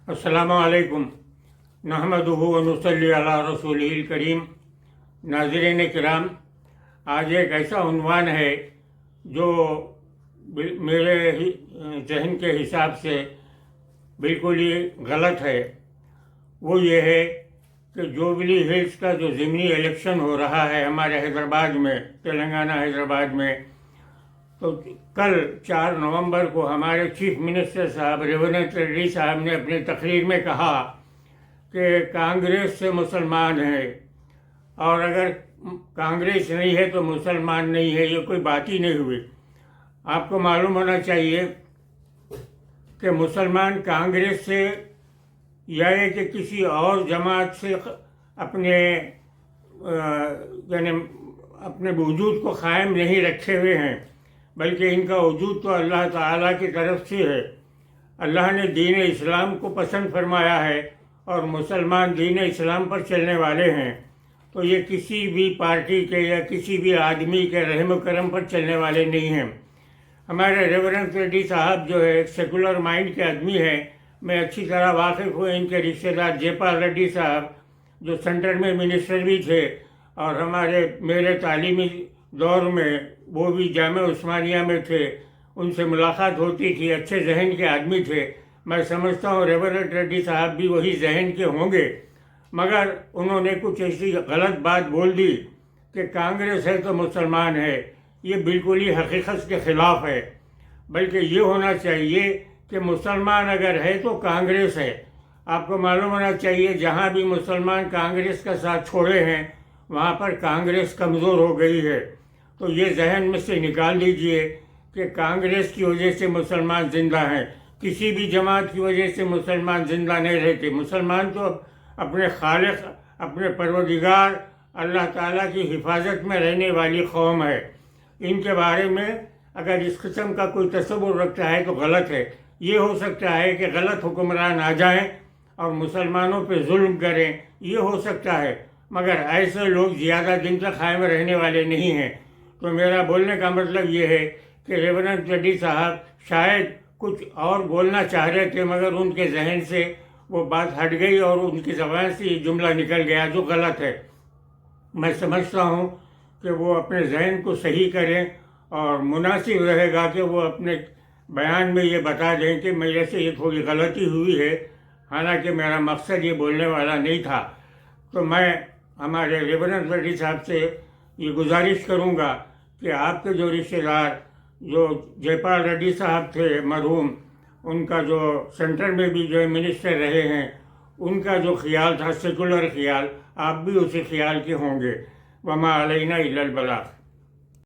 السلام علیکم نحمدہ و نصلی علی رسولہ کریم۔ ناظرین کرام، آج ایک ایسا عنوان ہے جو میرے ذہن کے حساب سے بالکل ہی غلط ہے۔ وہ یہ ہے کہ جوبلی ہلز کا جو ضمنی الیکشن ہو رہا ہے ہمارے حیدرآباد میں، تلنگانہ حیدرآباد میں، تو کل 4 نومبر کو ہمارے چیف منسٹر صاحب ریونت ریڈی صاحب نے اپنی تقریر میں کہا کہ کانگریس سے مسلمان ہے، اور اگر کانگریس نہیں ہے تو مسلمان نہیں ہے۔ یہ کوئی بات ہی نہیں ہوئی۔ آپ کو معلوم ہونا چاہیے کہ مسلمان کانگریس سے یا کہ کسی اور جماعت سے اپنے اپنے وجود کو قائم نہیں رکھے ہوئے ہیں، بلکہ ان کا وجود تو اللہ تعالیٰ کی طرف سے ہے۔ اللہ نے دین اسلام کو پسند فرمایا ہے اور مسلمان دین اسلام پر چلنے والے ہیں، تو یہ کسی بھی پارٹی کے یا کسی بھی آدمی کے رحم و کرم پر چلنے والے نہیں ہیں۔ ہمارے ریورنٹ ریڈی صاحب جو ہے ایک سیکولر مائنڈ کے آدمی ہیں۔ میں اچھی طرح واقف ہوں ان کے رشتہ دار جے پال ریڈی صاحب، جو سینٹر میں منسٹر بھی تھے، اور میرے تعلیمی دور میں وہ بھی جامعہ عثمانیہ میں تھے، ان سے ملاقات ہوتی تھی، اچھے ذہن کے آدمی تھے۔ میں سمجھتا ہوں ریورنٹ ریڈی صاحب بھی وہی ذہن کے ہوں گے، مگر انہوں نے کچھ ایسی غلط بات بول دی کہ کانگریس ہے تو مسلمان ہے۔ یہ بالکل ہی حقیقت کے خلاف ہے، بلکہ یہ ہونا چاہیے کہ مسلمان اگر ہے تو کانگریس ہے۔ آپ کو معلوم ہونا چاہیے جہاں بھی مسلمان کانگریس کا ساتھ چھوڑے ہیں وہاں پر کانگریس کمزور ہو گئی ہے۔ تو یہ ذہن میں سے نکال دیجئے کہ کانگریس کی وجہ سے مسلمان زندہ ہیں، کسی بھی جماعت کی وجہ سے مسلمان زندہ نہیں رہتے۔ مسلمان تو اپنے خالق، اپنے پروردگار اللہ تعالیٰ کی حفاظت میں رہنے والی قوم ہے۔ ان کے بارے میں اگر اس قسم کا کوئی تصور رکھتا ہے تو غلط ہے۔ یہ ہو سکتا ہے کہ غلط حکمران آ جائیں اور مسلمانوں پہ ظلم کریں، یہ ہو سکتا ہے، مگر ایسے لوگ زیادہ دن تک قائم رہنے والے نہیں ہیں۔ تو میرا بولنے کا مطلب یہ ہے کہ ریونت ریڈی صاحب شاید کچھ اور بولنا چاہ رہے تھے، مگر ان کے ذہن سے وہ بات ہٹ گئی اور ان کی زبان سے یہ جملہ نکل گیا جو غلط ہے۔ میں سمجھتا ہوں کہ وہ اپنے ذہن کو صحیح کریں، اور مناسب رہے گا کہ وہ اپنے بیان میں یہ بتا دیں کہ میرے سے یہ تھوڑی غلطی ہوئی ہے، حالانکہ میرا مقصد یہ بولنے والا نہیں تھا۔ تو میں ہمارے ریونت ریڈی صاحب سے یہ گزارش کروں گا کہ آپ کے جو رشتہ دار جو جے پال ریڈی صاحب تھے مرحوم، ان کا جو سینٹر میں بھی جو منسٹر رہے ہیں، ان کا جو خیال تھا سیکولر خیال، آپ بھی اسی خیال کے ہوں گے۔ وما علینا الا البلاغ۔